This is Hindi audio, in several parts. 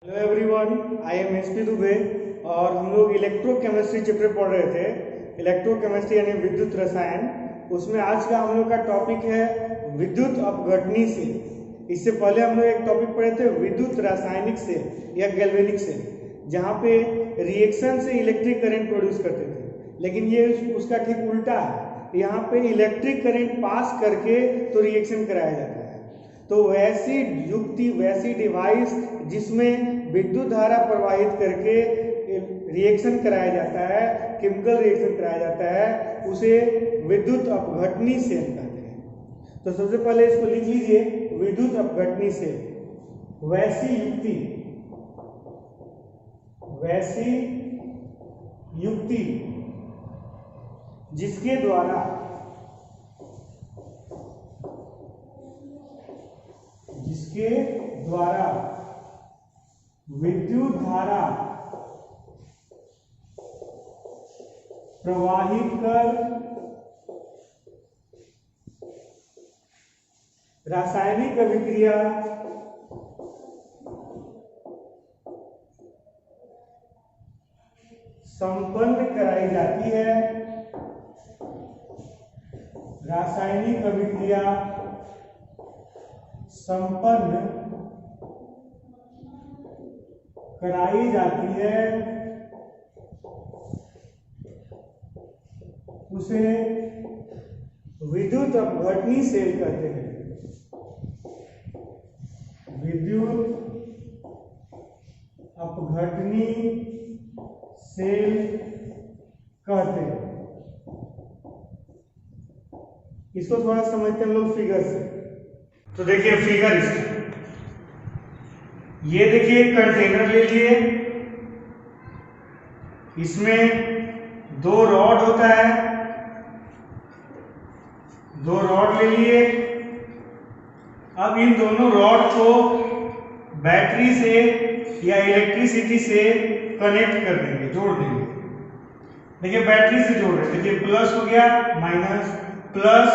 Hello everyone, I am S P Dubey और हम लोग इलेक्ट्रोकेमिस्ट्री चैप्टर पढ़ रहे थे। इलेक्ट्रोकेमिस्ट्री यानी विद्युत रसायन। उसमें आज का हम लोग का टॉपिक है विद्युत अपघटनी सेल। इससे पहले हम लोग एक टॉपिक पढ़े थे विद्युत रासायनिक सेल या गैल्वेनिक सेल, जहाँ पे रिएक्शन से इलेक्ट्रिक करंट प्रोड्यूस करते थे। लेकिन ये उसका ठीक उल्टा है, यहाँ पे इलेक्ट्रिक करंट पास करके तो रिएक्शन कराया जाता है। तो वैसी युक्ति, वैसी डिवाइस जिसमें विद्युत धारा प्रवाहित करके रिएक्शन कराया जाता है, केमिकल रिएक्शन कराया जाता है, उसे विद्युत अपघटनी सेल कहते हैं। तो सबसे पहले इसको लिख लीजिए, विद्युत अपघटनी सेल वैसी युक्ति जिसके द्वारा विद्युत धारा प्रवाहित कर रासायनिक अभिक्रिया संपन्न कराई जाती है। रासायनिक अभिक्रिया संपन्न कराई जाती है, उसे विद्युत अपघटनी सेल कहते हैं। विद्युत अपघटनी सेल कहते हैं। इसको थोड़ा समझते हैं हम लोग फिगर से। तो देखिए फिगर इसका, ये देखिए कंटेनर ले लिए, इसमें दो रॉड होता है, दो रॉड ले लिए। अब इन दोनों रॉड को बैटरी से या इलेक्ट्रिसिटी से कनेक्ट कर देंगे, जोड़ देंगे। देखिए बैटरी से जोड़ रहे हैं, देखिए प्लस हो गया minus, plus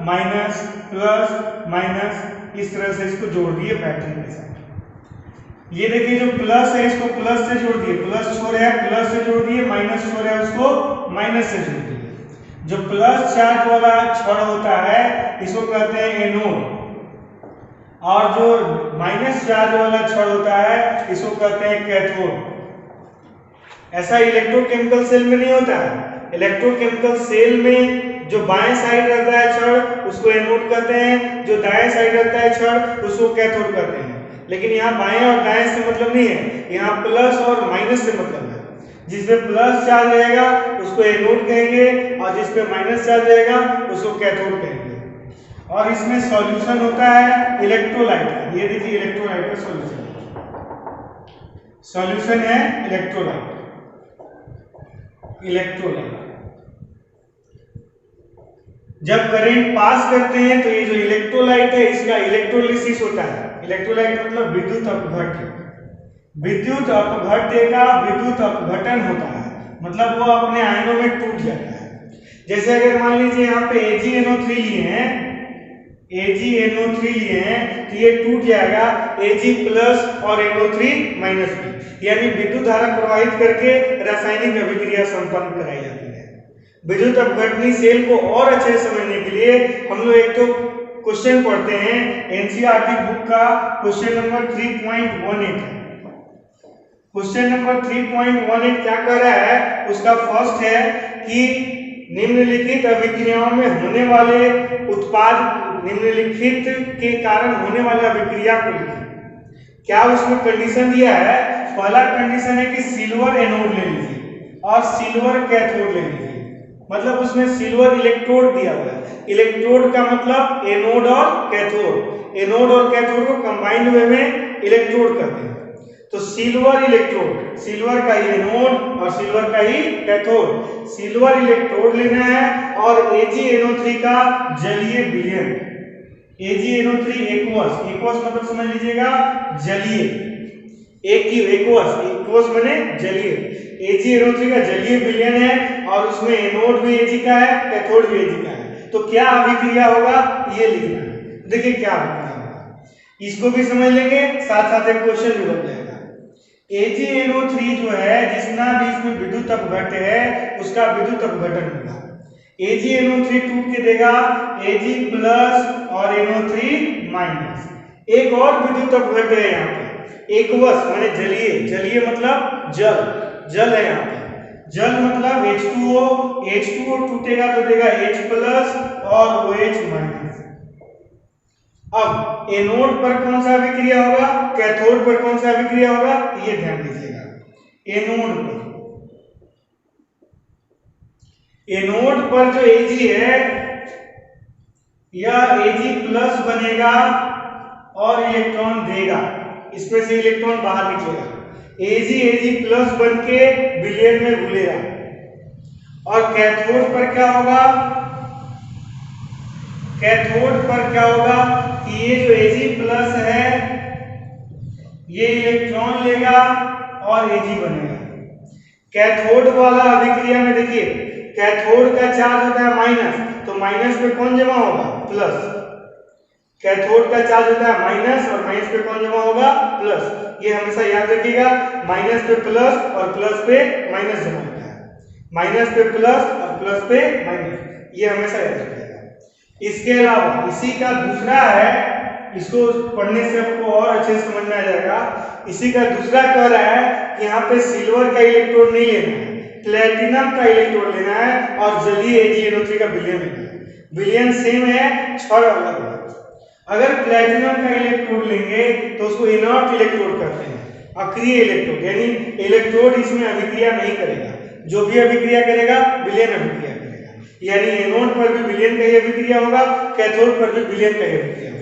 minus, plus minus, इस तरह से इसको जोड़ दिए बैटरी के साथ। ये देखिए जो प्लस है इसको प्लस से जोड़ दिए, प्लस छोड़ रहा है प्लस से जोड़ दिए, माइनस छोड़ रहा है उसको माइनस से जोड़ दिए। जो प्लस चार्ज वाला छड़ होता है इसको कहते हैं एनोड, और जो माइनस चार्ज वाला छड़ होता है इसको कहते हैं कैथोड। ऐसा इलेक्ट्रोकेमिकल सेल में नहीं होता है। इलेक्ट्रोकेमिकल सेल में जो बाएं साइड रहता है छड़ उसको एनोड कहते हैं, जो दाएं साइड रहता है छड़ उसको कैथोड कहते हैं। लेकिन यहाँ बाएं और दाएं से मतलब नहीं है, यहाँ प्लस और माइनस से मतलब है। जिसपे प्लस चार्ज रहेगा उसको एनोड कहेंगे, और जिसपे माइनस चार्ज रहेगा उसको कैथोड कहेंगे। और इसमें सॉल्यूशन होता है इलेक्ट्रोलाइट का। ये देखिए इलेक्ट्रोलाइट का सॉल्यूशन है इलेक्ट्रोलाइट। जब करंट पास करते हैं तो ये जो इलेक्ट्रोलाइट है इसका इलेक्ट्रोलिसिस होता है। इलेक्ट्रोलाइट मतलब विद्युत अपघट्य। विद्युत अपघट्य का विद्युत अपघटन होता है, मतलब वो अपने आयनों में टूट जाता है। जैसे अगर मान लीजिए यहाँ पे AgNO3 लिए हैं, तो ये टूट जाएगा Ag प्लस और NO3 माइनस में, यानी विद्युत धारा प्रवाहित करके रासायनिक अभिक्रिया संपन्न कराई जाती है। विद्युत अपघटनी सेल को और अच्छे से समझने के लिए हम लोग एक तो क्वेश्चन पढ़ते हैं, एनसीईआरटी बुक का क्वेश्चन नंबर 3.18 है। क्वेश्चन नंबर 3.18 क्या कह रहा है, उसका फर्स्ट है कि निम्नलिखित अभिक्रियाओं में होने वाले उत्पाद, निम्नलिखित के कारण होने वाले अभिक्रिया को लिखें। क्या उसमें कंडीशन दिया है? पहला कंडीशन है कि सिल्वर एनोड ले लीजिए और सिल्वर कैथोड ले लीजिए, मतलब उसमें सिल्वर इलेक्ट्रोड दिया हुआ है। इलेक्ट्रोड का मतलब एनोड और कैथोड, एनोड और कैथोड को कंबाइंड वे में इलेक्ट्रोड कहते हैं। तो सिल्वर इलेक्ट्रोड, सिल्वर का ही एनोड और सिल्वर का ही कैथोड, सिल्वर इलेक्ट्रोड लेना है। और AgNO3 का जलीय विलयन, AgNO3 एक्वस मतलब समझ लीजिएगा जलीय, एक्वस माने जलीय। AgNO3 का जलीय विलयन है और उसमें एनोड भी Ag का है, कैथोड भी Ag का है। तो क्या अभिक्रिया होगा ये लिखना है। देखिए क्या अभिक्रिया होगा, इसको भी समझ लेंगे, साथ साथ एक क्वेश्चन भी बन जाएगा। AgNO3 जो है जितना भी इसमें विद्युत अपघट्य है उसका विद्युत अपघटन होगा। AgNO3 टूट के देगा Ag प्लस और NO3 माइनस। एक और विद्युत अपघट्य है यहाँ पे, एकवश माने जलीय, जलीय मतलब जल, जल है यहाँ पे, जल मतलब H2O, H2O टूटेगा तो देगा H प्लस और OH माइनस। अब एनोड पर कौन सा अभिक्रिया होगा, कैथोड पर कौन सा अभिक्रिया होगा, ये ध्यान दीजिएगा। एनोड पर, एनोड पर जो Ag है यह Ag प्लस बनेगा और इलेक्ट्रॉन देगा, इसमें से इलेक्ट्रॉन बाहर निकलेगा। Ag प्लस बन के विलयन में घुलेगा। और कैथोड पर क्या होगा, कैथोड पर क्या होगा कि ये जो Ag प्लस है ये इलेक्ट्रॉन लेगा और Ag बनेगा। कैथोड वाला अभिक्रिया में देखिए कैथोड का चार्ज होता है माइनस, तो माइनस पे कौन जमा होगा, प्लस। कैथोड का चार्ज होता है माइनस और माइनस पे कौन जमा होगा, प्लस। ये हमेशा याद रखिएगा, माइनस पे प्लस और प्लस पे माइनस जमा होता है, माइनस पे प्लस और प्लस पे माइनस, ये हमेशा याद रखिएगा। इसके अलावा इसी का दूसरा है, इसको पढ़ने से आपको और अच्छे से समझ में आ जाएगा। इसी का दूसरा कह रहा है कि यहाँ पे सिल्वर का इलेक्ट्रोड नहीं लेना है, प्लेटिनम का इलेक्ट्रोड लेना है और जलीय AgNO3 का विलयन लेना है। विलयन सेम है, छड़ अलग है। अगर प्लेटिनम का इलेक्ट्रोड लेंगे तो उसको इनर्ट इलेक्ट्रोड कहते हैं, अक्रिय इलेक्ट्रोड, यानी इलेक्ट्रोड इसमें अभिक्रिया नहीं करेगा, जो भी अभिक्रिया करेगा विलयन अभिक्रिया करेगा। यानी एनोड पर भी विलयन का ही अभिक्रिया होगा, कैथोड पर भी विलयन का ही अभिक्रिया होगा।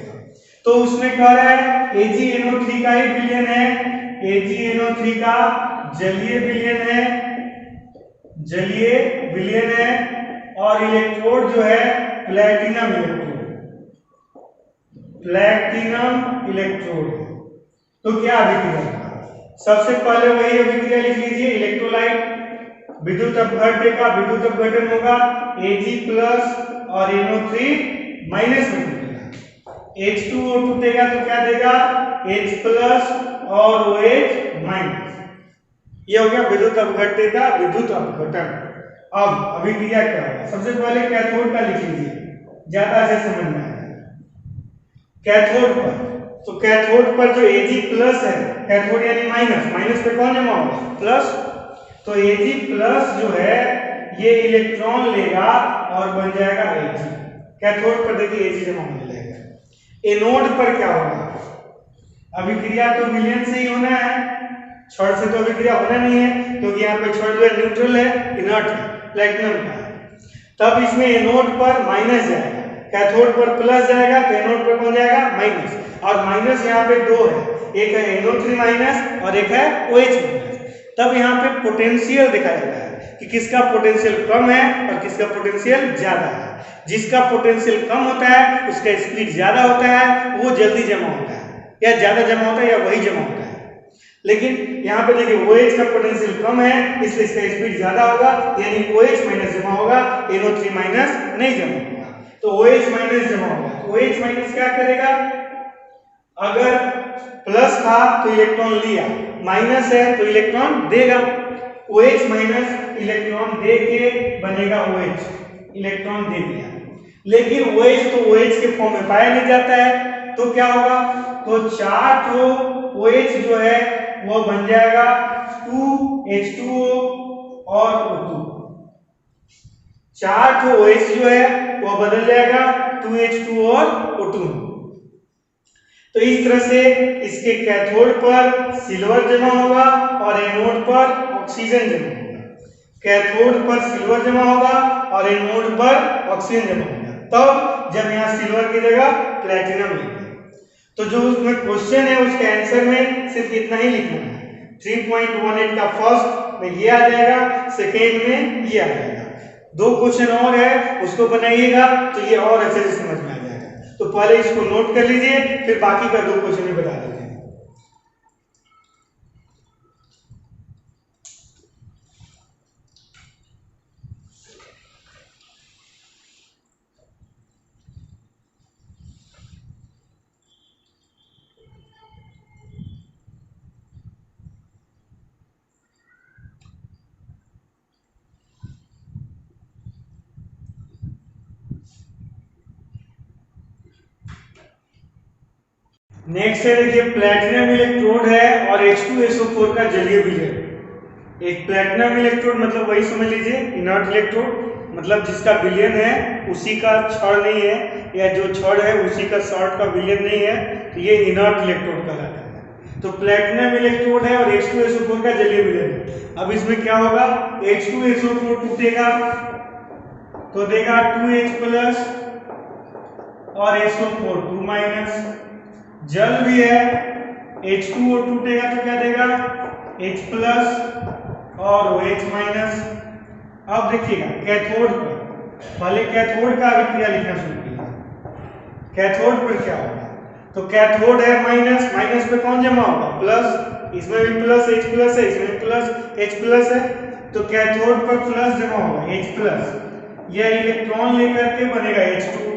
तो उसमें कह रहा है AgNO3 का ही विलयन है, AgNO3 का जलीय विलयन है, जलीय विलयन है और इलेक्ट्रोड जो है प्लैटिनम इलेक्ट्रोड, प्लैटिनम इलेक्ट्रोड। तो क्या अभिक्रिया होगा, सबसे पहले वही अभिक्रिया लिख लीजिए, इलेक्ट्रोलाइट विद्युत अपघट्य का विद्युत अपघटन होगा, Ag प्लस और NO3 माइनस में H2O टूटेगा तो क्या देगा, H प्लस और OH माइनस। ये हो गया विद्युत अपघट्य का विद्युत अपघटन। अब अभिक्रिया क्या होगा, सबसे पहले कैथोड का लिख लीजिए, ज्यादा से समझ में आएगा। कैथोड पर, तो कैथोड पर जो Ag प्लस है, कैथोड यानी माइनस, माइनस पे कौन जमा होगा, प्लस। तो Ag प्लस जो है ये इलेक्ट्रॉन लेगा और बन जाएगा Ag। कैथोड पर देखिए Ag जमा होने लगेगा। एनोड पर क्या होगा, अभिक्रिया तो विलयन से ही होना है, छड़ से तो अभिक्रिया होना नहीं है, क्योंकि यहाँ पे छड़ जो है न्यूट्रल है, इनर्ट है, प्लैटिनम का है। तब इसमें एनोड पर माइनस जाएगा, कैथोड पर प्लस जाएगा, तो एनोड पर कौन जाएगा, माइनस। और माइनस यहाँ पे दो है, एक है NO3 माइनस और एक है OH माइनस। तब यहाँ पे पोटेंशियल दिखाया जाता है कि किसका पोटेंशियल कम है और किसका पोटेंशियल ज्यादा है। जिसका पोटेंशियल कम होता है उसका स्पीड ज्यादा होता है, वो जल्दी जमा होता है, या ज्यादा जमा होता है या वही जमा होता है। लेकिन यहाँ पे देखिए OH का पोटेंशियल कम है इसलिए इसका स्पीड ज्यादा होगा, यानी OH माइनस जमा होगा, NO3 माइनस नहीं जमा होगा। तो OH माइनस जमा होगा, OH माइनस क्या करेगा, अगर प्लस था तो इलेक्ट्रॉन लिया, माइनस है तो इलेक्ट्रॉन देगा। OH माइनस इलेक्ट्रॉन दे के बनेगा OH, इलेक्ट्रॉन दे दिया। लेकिन OH तो OH के फॉर्म में पाया नहीं जाता है, तो क्या होगा, तो 4 तो OH जो है वो बन जाएगा 2H2O और O2। 4 तो OH जो है वो बदल जाएगा 2H2O और O2। तो इस तरह से इसके कैथोड पर सिल्वर जमा होगा और एनोड पर ऑक्सीजन जमा होगा। कैथोड पर सिल्वर जमा होगा और एनोड पर ऑक्सीजन जमा होगा, तब जब यहाँ सिल्वर की जगह प्लैटिनम लिखेंगे। तो जो उसमें क्वेश्चन है उसके आंसर में सिर्फ इतना ही लिखना है। 3.18 का फर्स्ट में ये आ जाएगा, सेकेंड में ये आ जाएगा। 2 क्वेश्चन और है उसको बनाइएगा तो ये और अच्छे से समझ में आ जाएगा। तो पहले इसको नोट कर लीजिए, फिर बाकी का 2 क्वेश्चन भी बता देते हैं। नेक्स्ट है देखिए प्लैटिनम इलेक्ट्रोड है और H2SO4 का जलीय विलयन। एक प्लैटिनम इलेक्ट्रोड मतलब वही समझ लीजिए इनर्ट इलेक्ट्रोड, मतलब जिसका विलयन है उसी का क्षण नहीं है, या जो क्षण है उसी का शॉर्ट का विलयन नहीं है, तो ये इनर्ट इलेक्ट्रोड कहलाता है। तो प्लैटिनम इलेक्ट्रोड है और H2SO4 का जलीय विलयन है। अब इसमें क्या होगा, H2SO4 टूटेगा तो देगा 2H प्लस और SO4 2 माइनस। जल भी है, H2O टूटेगा तो क्या देगा H प्लस और OH माइनस। अब देखिएगा कैथोड पर, पहले कैथोड का अभिक्रिया लिखना शुरू कीजिए। कैथोड पर क्या होगा, तो कैथोड है माइनस, माइनस पे कौन जमा होगा प्लस, इसमें भी प्लस H प्लस है, इसमें प्लस H प्लस है, तो कैथोड पर प्लस जमा होगा H प्लस, यह इलेक्ट्रॉन लेकर के बनेगा H2।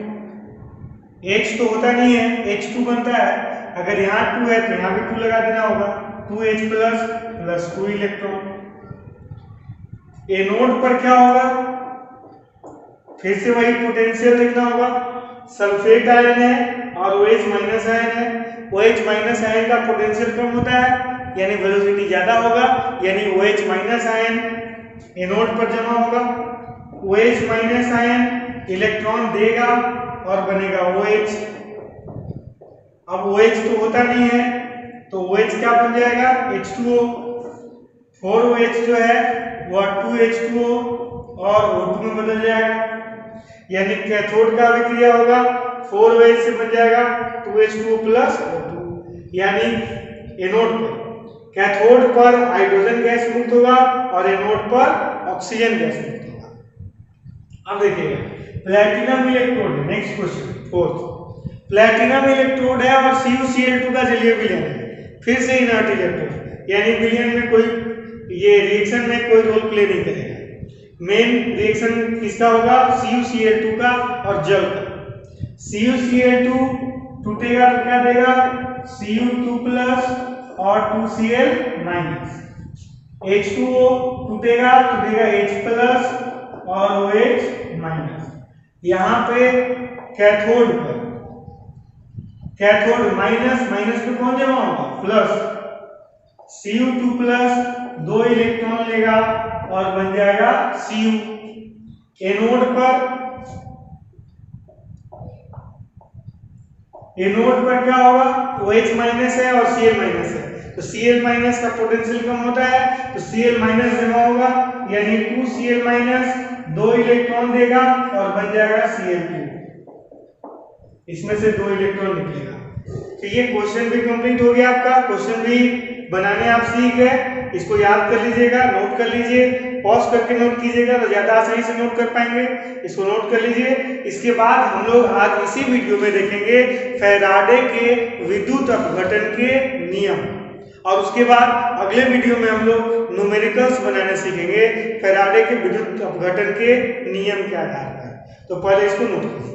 H तो होता नहीं है, H2 बनता है, अगर यहाँ 2 है तो यहाँ भी 2 लगा देना होगा, 2H plus plus 2 electron. Anode पर क्या होगा, फिर से वही पोटेंशियल लिखना होगा, सल्फेट आयन है और OH माइनस आयन है। OH माइनस आयन का पोटेंशियल कम होता है यानी वेलोसिटी ज्यादा होगा, यानी OH माइनस आयन एनोड पर जमा होगा। OH माइनस आयन इलेक्ट्रॉन देगा और बनेगा OH। अब OH तो होता नहीं है तो OH क्या बन जाएगा H2O। 4OH जो है वह 2H2O और O2 में बदल जाएगा, यानी कैथोड का अभिक्रिया होगा 4OH से बन जाएगा 2H2O प्लस O2, यानी एनोड पर कैथोड पर हाइड्रोजन गैस मुक्त होगा और एनोड पर ऑक्सीजन गैस मुक्त होगा। अब देखिएगा प्लैटिनम इलेक्ट्रोड है, next question fourth. Platinum electrode है और CuCl2 का जलीय विलयन है, फिर से इनर्ट इलेक्ट्रोड, यानी विलयन में कोई ये रिएक्शन में कोई रोल प्ले नहीं करेगा। मेन रिएक्शन किसका होगा, CuCl2 का और जल का। CuCl2 टूटेगा तो क्या देगा Cu2 प्लस और 2Cl माइनस। H2O टूटेगा तो देगा H प्लस और OH माइनस। यहाँ पे कैथोड पर, कैथोड माइनस, माइनस पे कौन जमा होगा प्लस, Cu2 प्लस 2 इलेक्ट्रॉन लेगा और बन जाएगा Cu। एनोड पर क्या होगा, OH माइनस है और Cl माइनस है, तो Cl माइनस का पोटेंशियल कम होता है तो Cl माइनस जमा होगा, यानी 2Cl माइनस 2 इलेक्ट्रॉन देगा और बन जाएगा Cl2। इसमें से 2 इलेक्ट्रॉन निकलेगा। तो ये क्वेश्चन भी कंप्लीट हो गया आपका, क्वेश्चन भी बनाने आप सीख गए। इसको याद कर लीजिएगा, नोट कर लीजिए, पॉज करके नोट कीजिएगा तो ज्यादा आसानी से नोट कर पाएंगे। इसको नोट कर लीजिए। इसके बाद हम लोग आज इसी वीडियो में देखेंगे फैराडे के विद्युत अपघटन के नियम, और उसके बाद अगले वीडियो में हम लोग न्यूमेरिकल्स बनाने सीखेंगे फैराडे के विद्युत अपघटन के नियम के आधार पर। तो पहले इसको नोट कीजिए।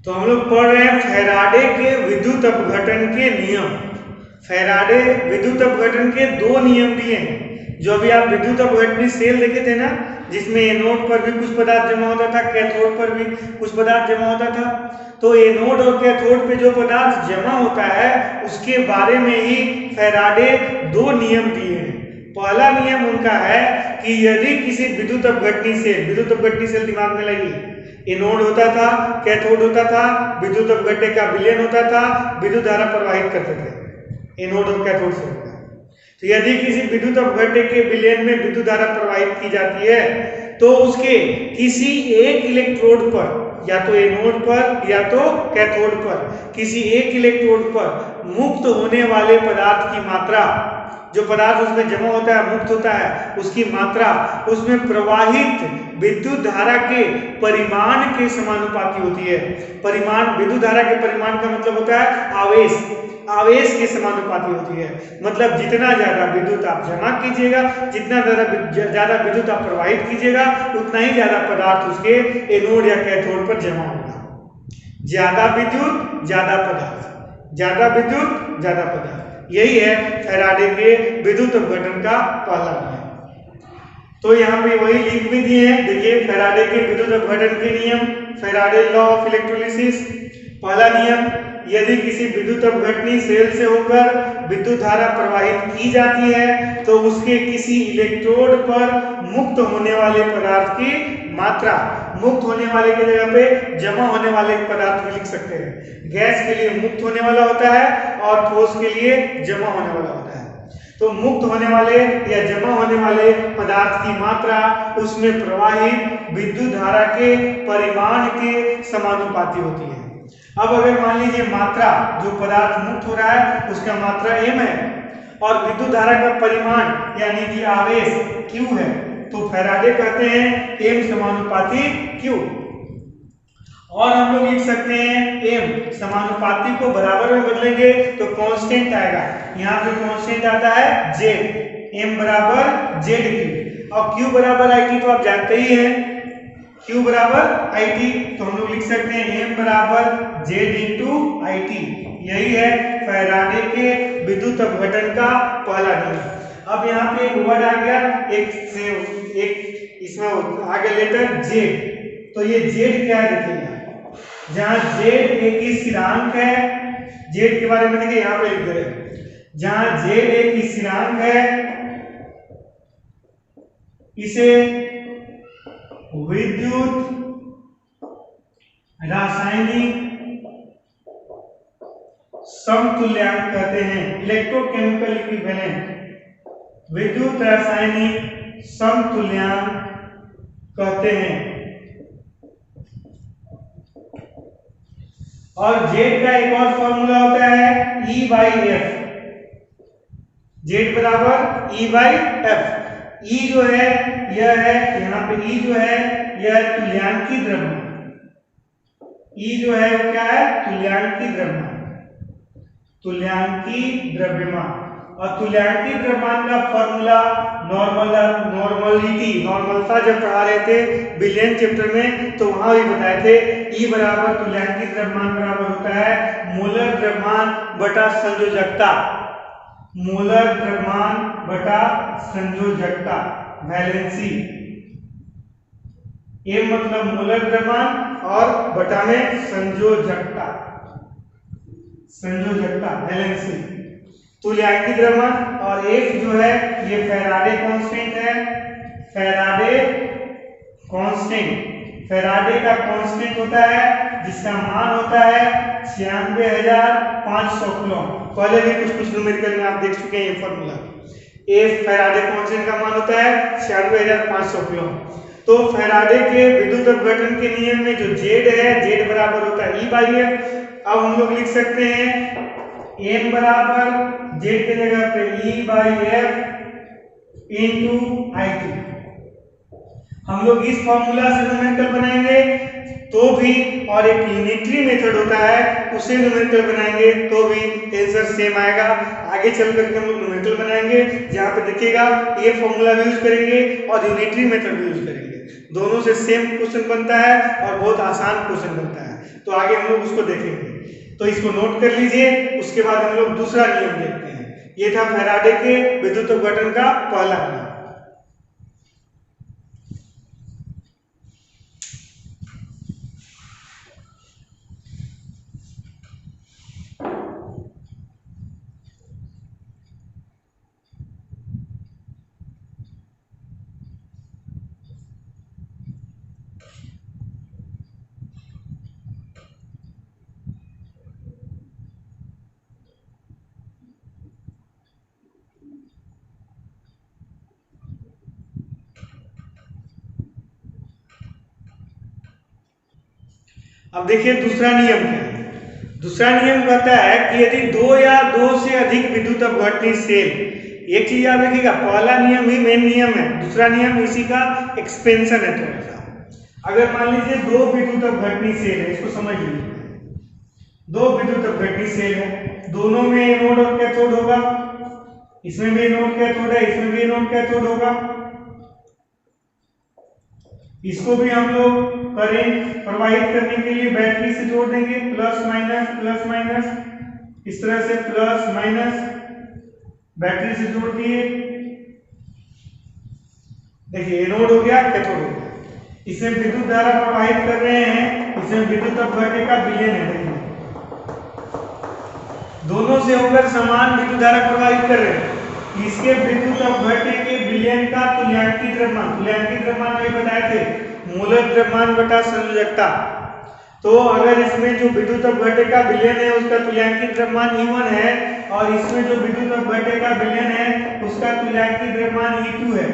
तो हम लोग पढ़ रहे हैं फैराडे के विद्युत अपघटन के नियम। फैराडे विद्युत अपघटन के 2 नियम दिए हैं। जो अभी आप विद्युत अपघटनी सेल देखे थे ना, जिसमें एनोड पर भी कुछ पदार्थ जमा होता था, कैथोड पर भी कुछ पदार्थ जमा होता था, तो एनोड और कैथोड पे जो पदार्थ जमा होता है उसके बारे में ही फैराडे 2 नियम दिए हैं। पहला नियम उनका है कि यदि किसी विद्युत अपघटनी सेल दिमाग में लगी, एनोड होता था, कैथोड होता था, विद्युत अपघट्य का विलयन होता था, विद्युत धारा प्रवाहित करते थे एनोड और कैथोड से। तो यदि किसी विद्युत अपघट्य के विलयन में विद्युत धारा प्रवाहित की जाती है तो उसके किसी एक इलेक्ट्रोड पर, या तो एनोड पर या तो कैथोड पर, किसी एक इलेक्ट्रोड पर मुक्त होने वाले पदार्थ की मात्रा जो पदार्थ उसमें जमा होता है, मुक्त होता है, उसकी मात्रा उसमें प्रवाहित विद्युत धारा के परिमाण के समानुपाती होती है। परिमाण, विद्युत धारा के परिमाण का मतलब होता है आवेश, आवेश के समानुपाती होती है। मतलब जितना ज्यादा विद्युत आप जमा कीजिएगा, जितना ज्यादा विद्युत आप प्रवाहित कीजिएगा, उतना ही ज्यादा पदार्थ उसके एनोड या कैथोड पर जमा होगा। ज्यादा विद्युत ज्यादा पदार्थ, ज्यादा विद्युत ज्यादा पदार्थ, यही है फैराडे के विद्युत अपघटन का पहला नियम। तो यहाँ पे वही लिख भी दिए हैं, देखिए फैराडे के विद्युत अपघटन के नियम, फैराडे लॉ ऑफ इलेक्ट्रोलिसिस। पहला नियम, यदि किसी विद्युत अपघटनी सेल से होकर विद्युत धारा प्रवाहित की जाती है तो उसके किसी इलेक्ट्रोड पर मुक्त होने वाले पदार्थ की मात्रा, मुक्त होने वाले की जगह पे जमा होने वाले पदार्थ भी लिख सकते हैं। गैस के लिए मुक्त होने वाला होता है और ठोस के लिए जमा होने वाला होता है। तो मुक्त होने वाले या जमा होने वाले पदार्थ की मात्रा उसमें प्रवाहित विद्युत धारा के परिमाण के समानुपाती होती है। अब अगर मान लीजिए मात्रा, जो पदार्थ मुक्त हो रहा है उसका मात्रा m है और विद्युत धारा का परिमाण यानी कि आवेश q है, तो फैराडे कहते हैं m समानुपाती q। और हम लोग लिख सकते हैं m समानुपाती को बराबर में बदलेंगे तो कांस्टेंट आएगा। यहाँ पे कांस्टेंट आता है z, m बराबर z और q बराबर it, तो आप जानते ही हैं q बराबर it, तो हम लोग लिख सकते हैं m बराबर z इंटू it। यही है फैराडे के विद्युत अपघटन का पहला नियम। अब यहाँ पे एक वर्ड आ गया, एक इसमें आ गया लेटर z, तो ये z क्या है देखिएगा, जहां z एक स्थिरांक है, z के बारे में देखिए यहाँ पे लिख दे रहे हैं, जहां z एक स्थिरांक है इसे विद्युत रासायनिक समतुल्यांक कहते हैं, इलेक्ट्रोकेमिकल इक्विवेलेंट, विद्युत रासायनिक समतुल्यांक कहते हैं। और z का एक और फॉर्मूला होता है E/F, z बराबर E/F। E जो है यह है, यहाँ पे E जो है यह तुल्यांकी द्रव्यमान, E जो है वो क्या है, तुल्यांकी द्रव्यमान, तुल्यांकी द्रव्यमान। और तुल्यांकी द्रव्यमान का फॉर्मूला नॉर्मलिटी, नॉर्मलता जब पढ़ा रहे थे विलियन चैप्टर में तो वहां भी बताए थे E बराबर तुल्यांकी द्रव्यमान बराबर होता है मोलर द्रव्यमान बटा संयोजकता, मोलर द्रव्यमान बटा संयोजकता, वैलेंसी। ए मतलब मोलर द्रव्यमान और बटा में संयोजकता, संयोजकता वैलेंसी, तुल्यांकी द्रव्यमान। और F जो है ये फैराडे कांस्टेंट है, फैराडे कांस्टेंट, फैराडे का कांस्टेंट होता है जिसका मान होता है 96,500 कूलम। पहले भी कुछ न्यूमेरिकल में आप देख चुके हैं ये फॉर्मूला। F फैराडे कांस्टेंट का मान होता है 96,500 कूलम। तो फैराडे के विद्युत अपघटन के नियम में जो Z है, Z बराबर होता है E/F। अब हम लोग लिख सकते हैं m बराबर z के जगह पे E/F इंटू IT। हम लोग इस फॉर्मूला से न्यूमेरिकल बनाएंगे तो भी, और एक यूनिटरी मेथड होता है उसे न्यूमेरिकल बनाएंगे तो भी आंसर सेम आएगा। आगे चल करके हम लोग न्यूमेरिकल बनाएंगे जहाँ पे देखिएगा ये फॉर्मूला भी यूज करेंगे और यूनिटरी मेथड भी यूज करेंगे, दोनों से सेम क्वेश्चन बनता है और बहुत आसान क्वेश्चन बनता है। तो आगे हम लोग उसको देखेंगे, तो इसको नोट कर लीजिए। उसके बाद हम लोग दूसरा नियम देखते हैं। ये था फैराडे के विद्युत अपघटन का पहला नियम। अब देखिए दूसरा नियम क्या है। दूसरा नियम कहता है कि यदि दो या दो से अधिक विद्युत अपघटनी सेल एक चीज याद रखिएगा, पहला नियम ही मेन नियम है, दूसरा नियम इसी का एक्सपेंशन है थोड़ा सा। अगर मान लीजिए दो विद्युत अपघटनी सेल है, इसको समझ लीजिए, दो विद्युत अपघटनी सेल है, दोनों में एनोड और कैथोड होगा, इसमें भी एनोड कैथोड है, इसमें भी एनोड कैथोड होगा। इसको भी हम लोग करंट प्रवाहित करने के लिए बैटरी से जोड़ देंगे, प्लस माइनस, इस तरह से प्लस माइनस बैटरी से जोड़ दिए। देखिए एनोड हो गया, कैथोड हो गया, इसमें विद्युत धारा प्रवाहित कर रहे हैं, इसमें विद्युत अपघटन का विलयन है। देखिए दोनों से होकर समान विद्युत धारा प्रवाहित कर रहे हैं, इसके विद्युत अपघटन के विलयन का तुल्यांकी द्रव्यमान में बताए थे, मूलक द्रव्यमान बटा संयोजकता। तो अगर इसमें जो विद्युत अपघटन का विलयन है उसका तुल्यांकी द्रव्यमान E1 है, और इसमें जो विद्युत अपघटन का विलयन है उसका तुल्यांकी द्रव्यमान E2 है,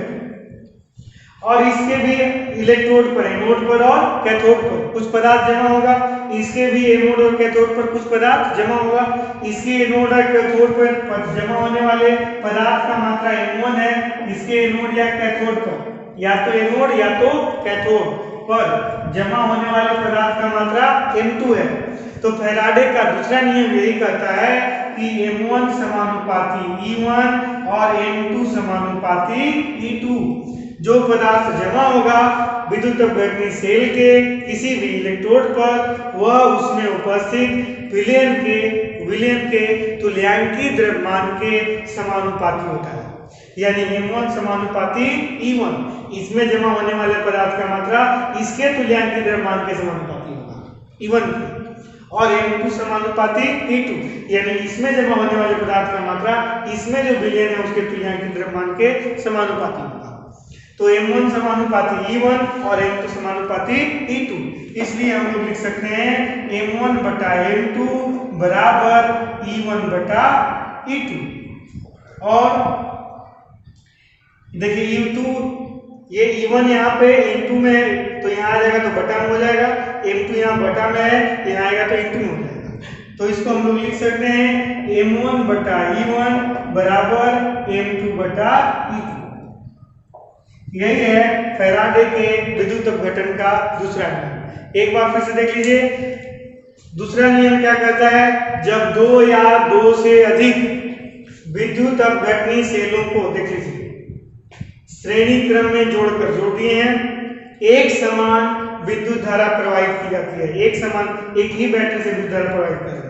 और इसके भी इलेक्ट्रोड पर, एनोड पर और कैथोड पर कुछ पदार्थ जमा होगा, इसके भी एनोड और कैथोड पर कुछ पदार्थ जमा होगा। इसके एनोड और कैथोड पर जमा होने वाले पदार्थ का मात्रा M1 है, इसके एनोड या कैथोड पर, या तो एनोड या तो कैथोड पर जमा होने वाले पदार्थ का मात्रा M2 है। तो फैराडे का दूसरा नियम यही कहता है कि M1 समानुपाती E1 और M2 समानुपाती E2। जो पदार्थ जमा होगा विद्युत अपघटनी सेल के किसी भी इलेक्ट्रोड पर, वह उसमें उपस्थित विलयन के तुल्यांकी द्रव्यमान के समानुपाती होता है, यानी M1 समानुपाती E1, इसमें जमा होने वाले पदार्थ का मात्रा इसके तुल्यांकी द्रव्यमान के समानुपाती होगा E1 के, और M2 समानुपाती E2, यानी इसमें जमा होने वाले पदार्थ का मात्रा इसमें जो विलयन है उसके तुल्यांकी द्रव्यमान के समानुपाती होगा। तो M1 समानुपाती E1 और M2 समानुपाती E2, इसलिए हम लोग लिख सकते हैं M1 बटा M2 बराबर E1 बटा E2। और देखिए E2, ये E1 यहाँ पे E2 में, तो यहाँ आ जाएगा तो बटा में हो जाएगा, M2 यहाँ बटा में है, यहाँ आएगा तो E2 में हो जाएगा। तो इसको हम लोग लिख सकते हैं M1 बटा E1 बराबर M2 बटा E2। यही है फैराडे के विद्युत अपघटन का दूसरा नियम। एक बार फिर से देख लीजिए, दूसरा नियम क्या कहता है, जब दो या दो से अधिक विद्युत अपघटनी सेलों को, देख लीजिए, श्रेणी क्रम में जोड़ दिए हैं, एक समान विद्युत धारा प्रवाहित की जाती है, एक ही बैटरी से विद्युत धारा प्रवाहित कर रहे हैं,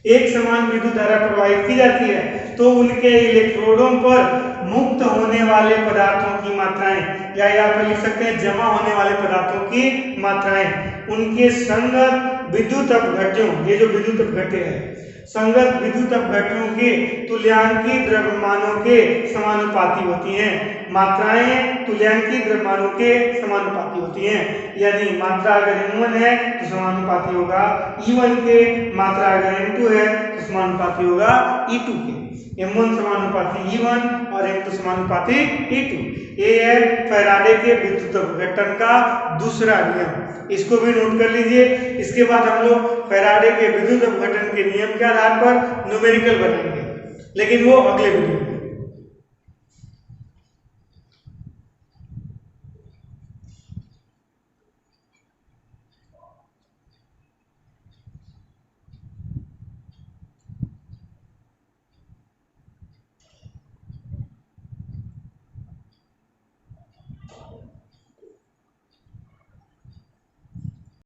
एक समान विद्युत धारा प्रवाहित की जाती है, तो उनके इलेक्ट्रोडों पर मुक्त होने वाले पदार्थों की मात्राएं, या यहाँ पर लिख सकते हैं जमा होने वाले पदार्थों की मात्राएं, उनके संगत विद्युत अपघट्यों, ये जो विद्युत अपघट्य है, संगत विद्युत अपघट्यों के तुल्यांकी द्रव्यमानों के समानुपाती होती हैं। मात्राएं तुल्यांकी द्रव्यमानों के समानुपाती होती हैं, यानी मात्रा अगर M1 है तो समानुपाती होगा E1 के, मात्रा अगर M2 है तो समानुपाती होगा E2 के। M1 समानुपाती E1 और M2 समानुपाती E2। ये है फैराडे के विद्युत अपघटन का दूसरा नियम, इसको भी नोट कर लीजिए। इसके बाद हम लोग फैराडे के विद्युत अपघटन के नियम के आधार पर न्यूमेरिकल बनाएंगे, लेकिन वो अगले वीडियो में।